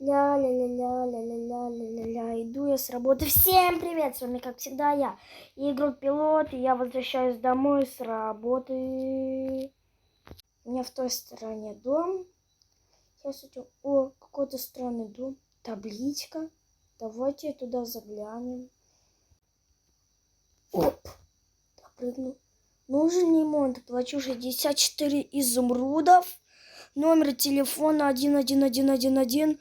Ля-ля-ля-ля-ля-ля-ля-ля-ля. Иду я с работы. Всем привет! С вами, как всегда, я, Игорь Пилот. И я возвращаюсь домой с работы. У меня в той стороне дом. Сейчас идем. О, какой-то странный дом. Табличка. Давайте туда заглянем. Оп! Допрыгну. Нужен ремонт. Плачу 64 изумрудов. Номер телефона 11111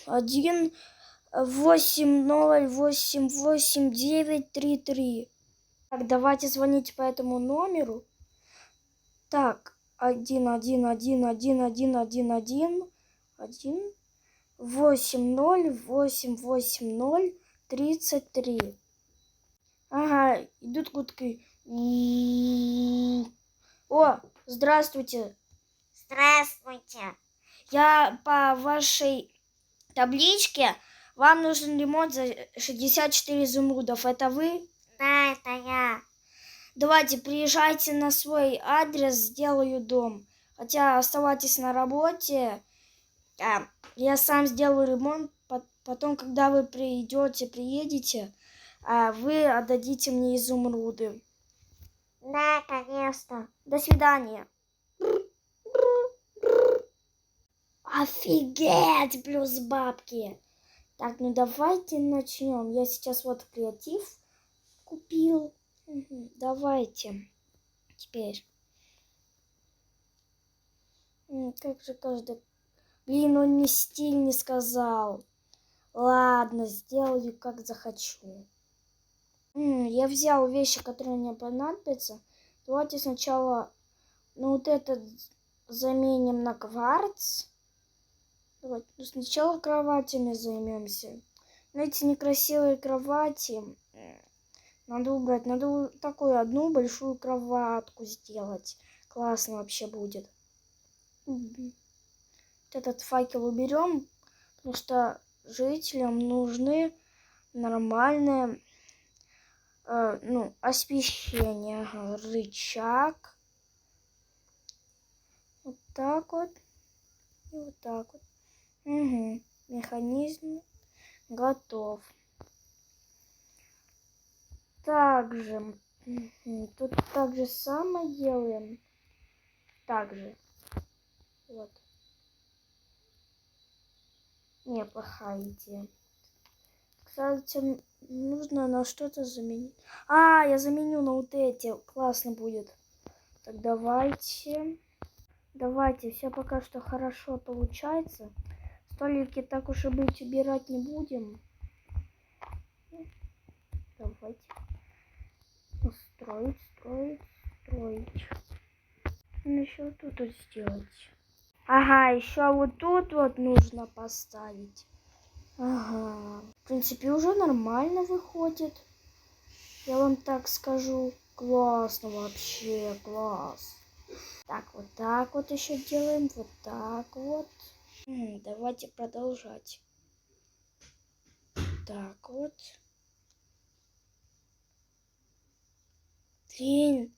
1-8-0-8-8-9-3-3. Так, давайте звоните по этому номеру. Так, 1-1-1-1-1-1-1-8-0-8-8-0-33. Ага, идут гудки. О, здравствуйте. Здравствуйте. Я по вашей табличке. Вам нужен ремонт за 64 изумрудов. Это вы? Да, это я. Давайте, приезжайте на свой адрес, сделаю дом. Хотя оставайтесь на работе. Я сам сделаю ремонт. Потом, когда вы приедете, вы отдадите мне изумруды. Да, конечно. До свидания. Офигеть, плюс бабки. Так, ну давайте начнем. Я сейчас вот креатив купил. Давайте. Теперь. Как же каждый... Блин, он мне стиль не сказал. Ладно, сделаю как захочу. Я взял вещи, которые мне понадобятся. Давайте сначала, вот этот заменим на кварц. Давайте сначала кроватями займемся. Эти некрасивые кровати надо убрать. Надо такую одну большую кроватку сделать. Классно вообще будет. Вот этот факел уберем, потому что жителям нужны нормальное освещение. Ага, рычаг. Вот так вот. И вот так вот. Угу. Механизм готов. Также тут так же самое делаем. Также. Вот. Неплохая идея. Кстати, нужно на что-то заменить. Я заменю на вот эти. Классно будет. Так, давайте. Давайте. Все пока что хорошо получается. Столики так уж и быть убирать не будем. Давайте. Строить. Еще тут сделать. Ага, еще вот тут вот нужно поставить. Ага. В принципе, уже нормально выходит. Я вам так скажу. Классно вообще, класс. Так вот еще делаем. Вот так вот. Давайте продолжать. Так вот. Блин,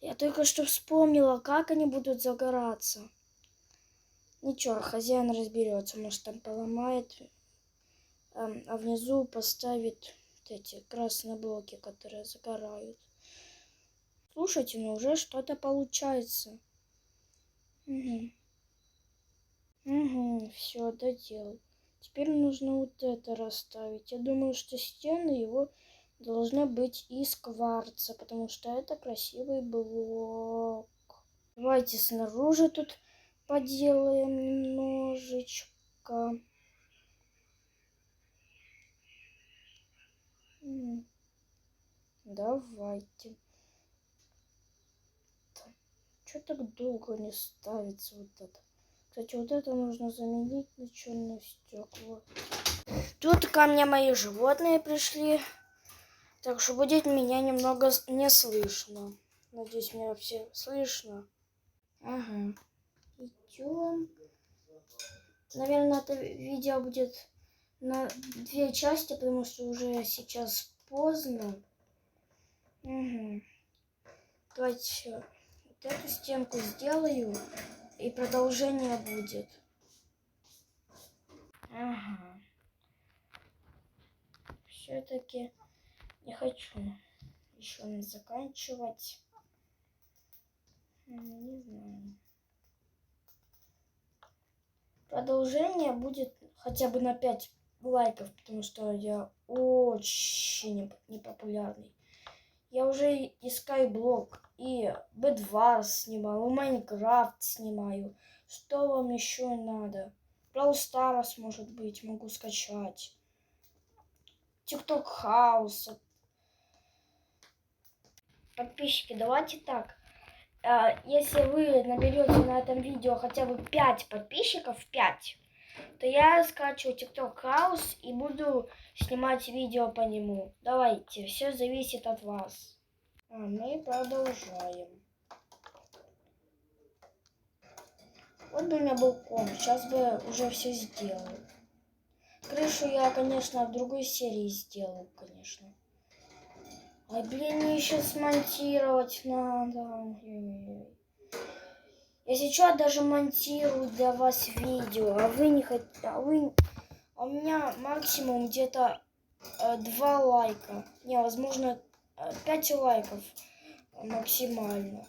я только что вспомнила, как они будут загораться. Ничего, хозяин разберется. Может, там поломает. А внизу поставит эти красные блоки, которые загорают. Слушайте, ну уже что-то получается. Все, доделал. Теперь нужно вот это расставить. Я думаю, что стены его должны быть из кварца, потому что это красивый блок. Давайте снаружи тут поделаем немножечко. Давайте. Что так долго не ставится вот это? Кстати, вот это нужно заменить на черное стекло. Тут ко мне мои животные пришли. Так что будет меня немного не слышно. Надеюсь, меня вообще слышно. Ага. Идем. Наверное, это видео будет на 2 части, потому что уже сейчас поздно. Давайте вот эту стенку сделаю, и продолжение будет. Ага. Все-таки не хочу еще не заканчивать. Не знаю. Продолжение будет хотя бы на 5 лайков, потому что я очень непопулярный. Я уже и Skyblock, и Bedwars снимал, и Майнкрафт снимаю. Что вам еще надо? Brawl Stars, может быть, могу скачать. TikTok House. Подписчики, давайте так. Если вы наберете на этом видео хотя бы 5 подписчиков, 5, то я скачиваю TikTok House и буду снимать видео по нему. Давайте, все зависит от вас. Мы продолжаем. Вот бы у меня был комп, сейчас бы уже все сделал. Крышу я, конечно, в другой серии сделаю, конечно. Ай, блин, мне еще смонтировать надо. Я сейчас даже монтирую для вас видео, а вы не хотите, а у меня максимум где-то 2 лайка. Не, возможно, 5 лайков максимально.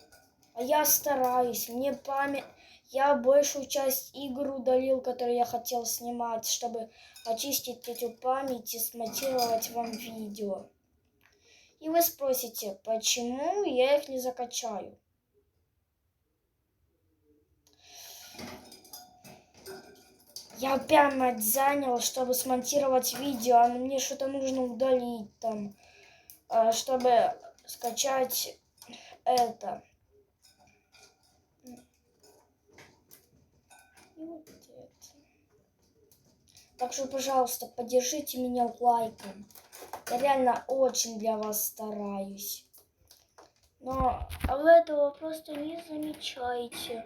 А я стараюсь, мне память... Я большую часть игр удалил, которые я хотел снимать, чтобы очистить эту память и смонтировать вам видео. И вы спросите, почему я их не закачаю? Я прямо занял, чтобы смонтировать видео, а мне что-то нужно удалить там, чтобы скачать это. И вот это. Так что, пожалуйста, поддержите меня лайком. Я реально очень для вас стараюсь. Но вы этого просто не замечаете.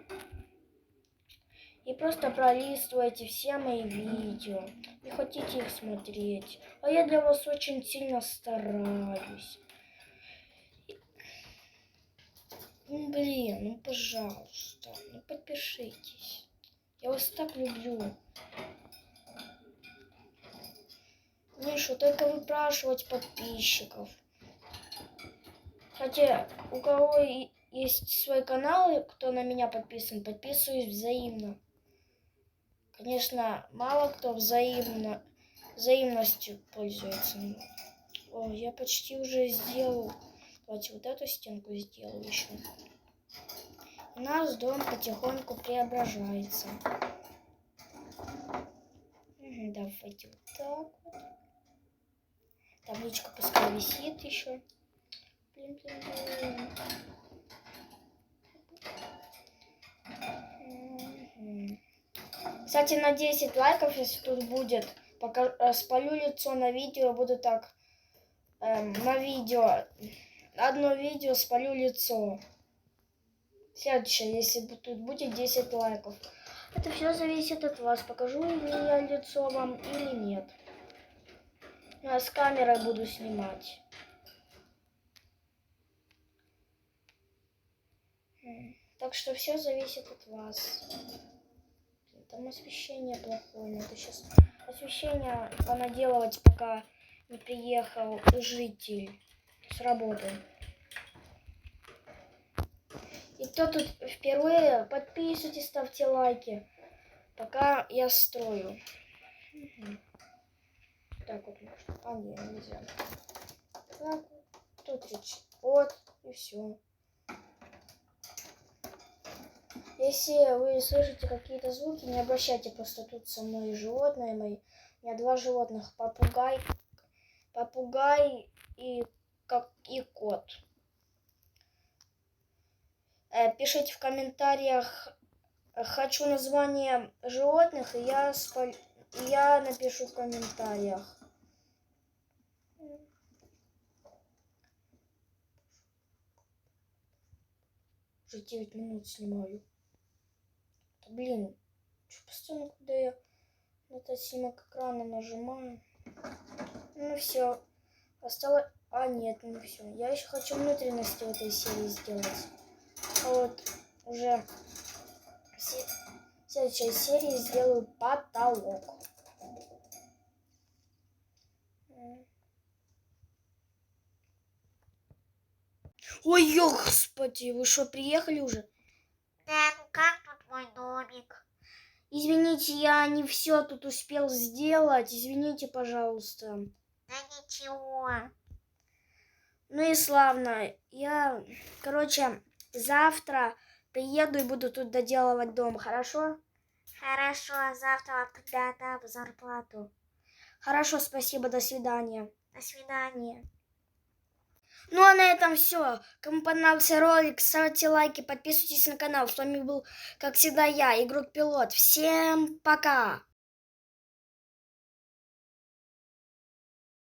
И просто пролистываете все мои видео. Не хотите их смотреть. А я для вас очень сильно стараюсь. Ну, блин, ну пожалуйста, ну подпишитесь. Я вас так люблю. Не, что только выпрашивать подписчиков. Хотя у кого есть свой канал, кто на меня подписан, подписываюсь взаимно. Конечно, мало кто взаимностью пользуется. О, я почти уже сделал. Давайте вот эту стенку сделаю еще. Наш дом потихоньку преображается. Давайте вот так вот. Табличка пускай висит еще. Блин. Кстати, на 10 лайков, если тут будет, пока спалю лицо на видео, буду так на видео, одно видео спалю лицо. Следующее, если тут будет 10 лайков. Это все зависит от вас, покажу ли я лицо вам или нет. Я с камерой буду снимать. Так что все зависит от вас. Там освещение плохое, надо сейчас освещение понаделывать, пока не приехал житель с работы. И кто тут впервые, подписывайтесь, ставьте лайки, пока я строю. Так вот можно. А, нет, нельзя. Так, тут речь. Вот, и все. Если вы слышите какие-то звуки, не обращайте, просто тут со мной животные мои. У меня 2 животных, попугай и кот. Пишите в комментариях, хочу название животных, и я напишу в комментариях. Уже 9 минут снимаю. Блин, что постоянно, когда я на этот снимок экрана нажимаю. Ну все, осталось... А, нет, ну все. Я еще хочу внутренности в этой серии сделать. А вот уже в следующей серии сделаю потолок. Ой, господи, вы что, приехали уже? Да, ну как тут мой домик? Извините, я не все тут успел сделать. Извините, пожалуйста. Да ничего. Ну и славно. Короче, завтра приеду и буду тут доделывать дом, хорошо? Хорошо, завтра вам тогда отдам зарплату. Хорошо, спасибо, до свидания. До свидания. Ну а на этом все. Кому понравился ролик, ставьте лайки, подписывайтесь на канал. С вами был, как всегда, я, Игрок Пилот. Всем пока!